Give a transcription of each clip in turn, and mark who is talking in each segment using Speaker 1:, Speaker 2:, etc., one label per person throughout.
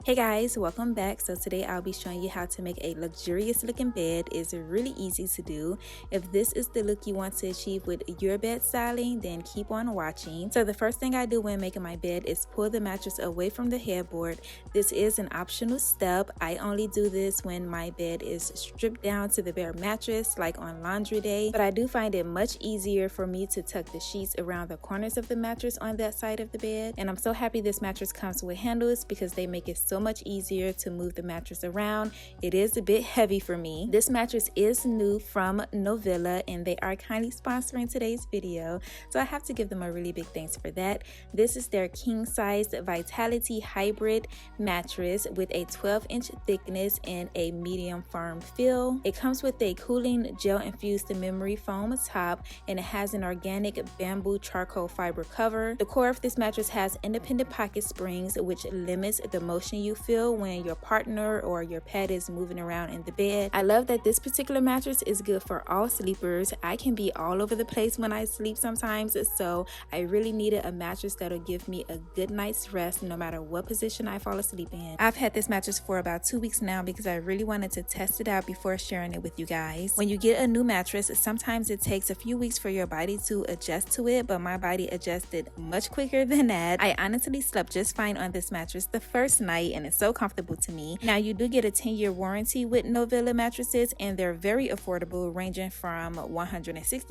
Speaker 1: Hey guys, welcome back. So today I'll be showing you how to make a luxurious looking bed. It's really easy to do. If this is the look you want to achieve with your bed styling, then keep on watching. So the first thing I do when making my bed is pull the mattress away from the headboard. This is an optional step. I only do this when my bed is stripped down to the bare mattress, like on laundry day, but I do find it much easier for me to tuck the sheets around the corners of the mattress on that side of the bed. And I'm so happy this mattress comes with handles because they make it so much easier to move the mattress around. It is a bit heavy for me. This mattress is new from Novella and they are kindly sponsoring today's video, so I have to give them a really big thanks for that. This is their king size Vitality hybrid mattress with a 12-inch thickness and a medium firm feel. It comes with a cooling gel infused memory foam top, and it has an organic bamboo charcoal fiber cover. The core of this mattress has independent pocket springs, which limits the motion you feel when your partner or your pet is moving around in the bed. I love that this particular mattress is good for all sleepers. I can be all over the place when I sleep sometimes, so I really needed a mattress that'll give me a good night's rest no matter what position I fall asleep in. I've had this mattress for about 2 weeks now because I really wanted to test it out before sharing it with you guys. When you get a new mattress, sometimes it takes a few weeks for your body to adjust to it, but my body adjusted much quicker than that. I honestly slept just fine on this mattress the first night, and it's so comfortable to me. Now, you do get a 10-year warranty with Novella mattresses, and they're very affordable, ranging from $160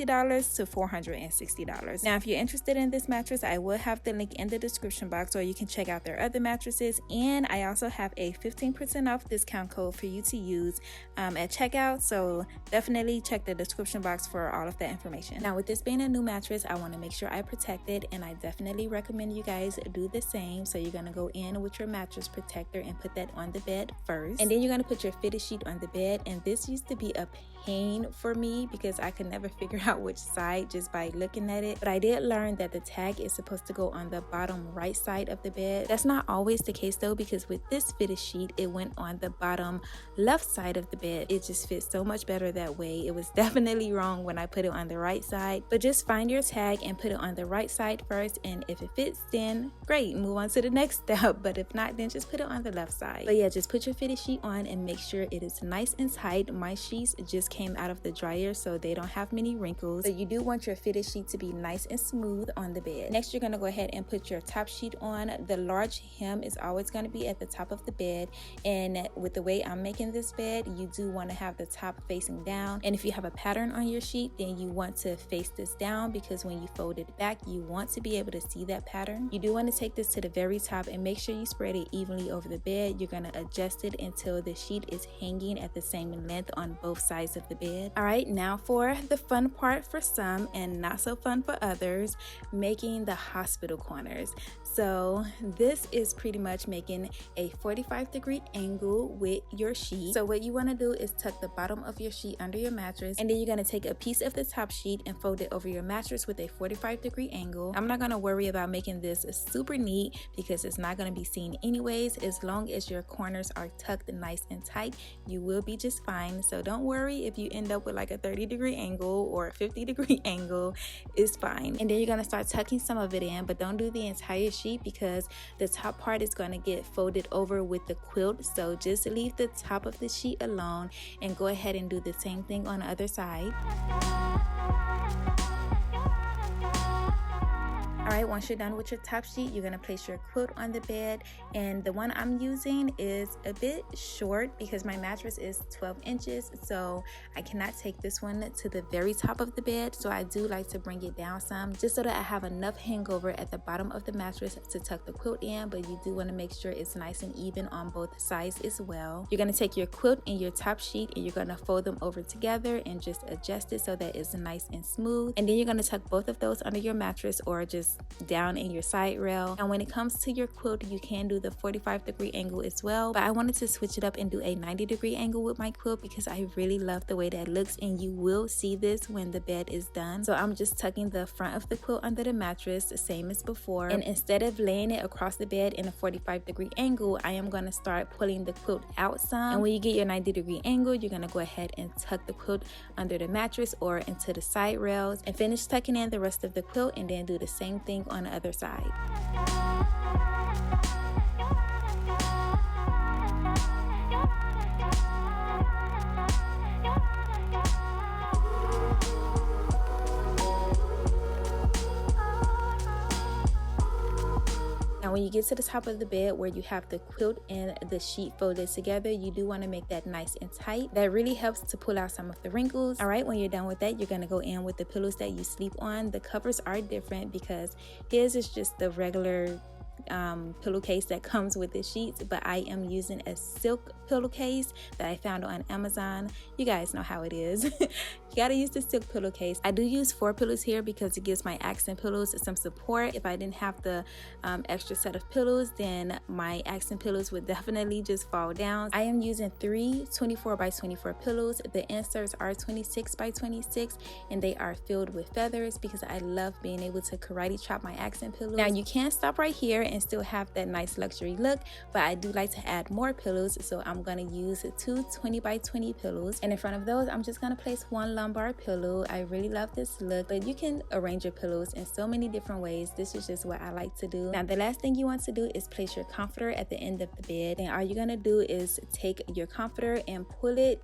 Speaker 1: to $460. Now, if you're interested in this mattress, I will have the link in the description box, or you can check out their other mattresses, and I also have a 15% off discount code for you to use at checkout, so definitely check the description box for all of that information. Now, with this being a new mattress, I want to make sure I protect it, and I definitely recommend you guys do the same. So you're going to go in with your mattress protector and put that on the bed first, and then you're going to put your fitted sheet on the bed. And this used to be a pain for me because I could never figure out which side just by looking at it, but I did learn that the tag is supposed to go on the bottom right side of the bed. That's not always the case though, because with this fitted sheet it went on the bottom left side of the bed. It just fits so much better that way. It was definitely wrong when I put it on the right side, but just find your tag and put it on the right side first, and if it fits, then great, move on to the next step. But if not, then just put it on the left side. But yeah, just put your fitted sheet on and make sure it is nice and tight. My sheets just came out of the dryer, so they don't have many wrinkles, but you do want your fitted sheet to be nice and smooth on the bed. Next, you're going to go ahead and put your top sheet on. The large hem is always going to be at the top of the bed, and with the way I'm making this bed, you do want to have the top facing down. And if you have a pattern on your sheet, then you want to face this down, because when you fold it back, you want to be able to see that pattern. You do want to take this to the very top and make sure you spread it evenly over the bed. You're going to adjust it until the sheet is hanging at the same length on both sides of the bed. All right, now for the fun part for some and not so fun for others, making the hospital corners. So this is pretty much making a 45-degree angle with your sheet. So what you want to do is tuck the bottom of your sheet under your mattress, and then you're going to take a piece of the top sheet and fold it over your mattress with a 45-degree angle. I'm not going to worry about making this super neat because it's not going to be seen anyways. As long as your corners are tucked nice and tight, you will be just fine. So don't worry if you end up with like a 30-degree angle or a 50-degree angle. It's fine. And then you're going to start tucking some of it in, but don't do the entire sheet because the top part is going to get folded over with the quilt. So just leave the top of the sheet alone and go ahead and do the same thing on the other side. Alright, once you're done with your top sheet, you're going to place your quilt on the bed, and the one I'm using is a bit short because my mattress is 12 inches, so I cannot take this one to the very top of the bed. So I do like to bring it down some just so that I have enough hangover at the bottom of the mattress to tuck the quilt in, but you do want to make sure it's nice and even on both sides as well. You're going to take your quilt and your top sheet and you're going to fold them over together and just adjust it so that it's nice and smooth, and then you're going to tuck both of those under your mattress or just down in your side rail. And when it comes to your quilt, you can do the 45-degree angle as well, but I wanted to switch it up and do a 90-degree angle with my quilt because I really love the way that looks, and you will see this when the bed is done. So I'm just tucking the front of the quilt under the mattress, same as before, and instead of laying it across the bed in a 45-degree angle, I am going to start pulling the quilt out some. And when you get your 90-degree angle, you're going to go ahead and tuck the quilt under the mattress or into the side rails and finish tucking in the rest of the quilt, and then do the same thing on the other side. you get to the top of the bed where you have the quilt and the sheet folded together, you do want to make that nice and tight. That really helps to pull out some of the wrinkles. All right, when you're done with that, you're going to go in with the pillows that you sleep on. The covers are different because his is just the regular pillowcase that comes with the sheets, but I am using a silk pillowcase that I found on Amazon. You guys know how it is. You gotta use the silk pillowcase. I do use 4 pillows here because it gives my accent pillows some support. If I didn't have the extra set of pillows, then my accent pillows would definitely just fall down. I am using 3 24 by 24 pillows. The inserts are 26 by 26 and they are filled with feathers because I love being able to karate chop my accent pillows. Now you can stop right here and still have that nice luxury look, but I do like to add more pillows, so I'm going to use 2 20 by 20 pillows, and in front of those I'm just going to place 1 lumbar pillow. I really love this look, but you can arrange your pillows in so many different ways. This is just what I like to do. Now the last thing you want to do is place your comforter at the end of the bed, and all you're going to do is take your comforter and pull it,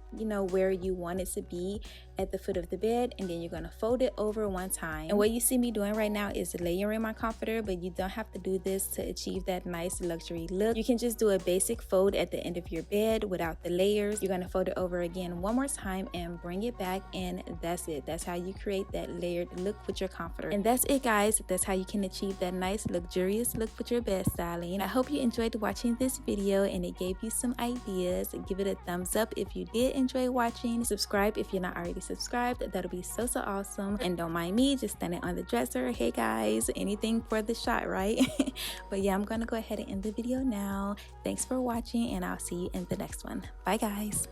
Speaker 1: where you want it to be at the foot of the bed, and then you're going to fold it over 1 time. And what you see me doing right now is layering my comforter, but you don't have to do this to achieve that nice luxury look. You can just do a basic fold at the end of your bed without the layers. You're going to fold it over again 1 more time and bring it back, and that's it. That's how you create that layered look with your comforter. And that's it, guys. That's how you can achieve that nice luxurious look with your bed styling. I hope you enjoyed watching this video and it gave you some ideas. Give it a thumbs up if you did enjoy watching. Subscribe if you're not already subscribed. That'll be so awesome. And don't mind me just standing on the dresser. Hey guys, anything for the shot, right? But yeah, I'm gonna go ahead and end the video now. Thanks for watching, and I'll see you in the next one. Bye guys.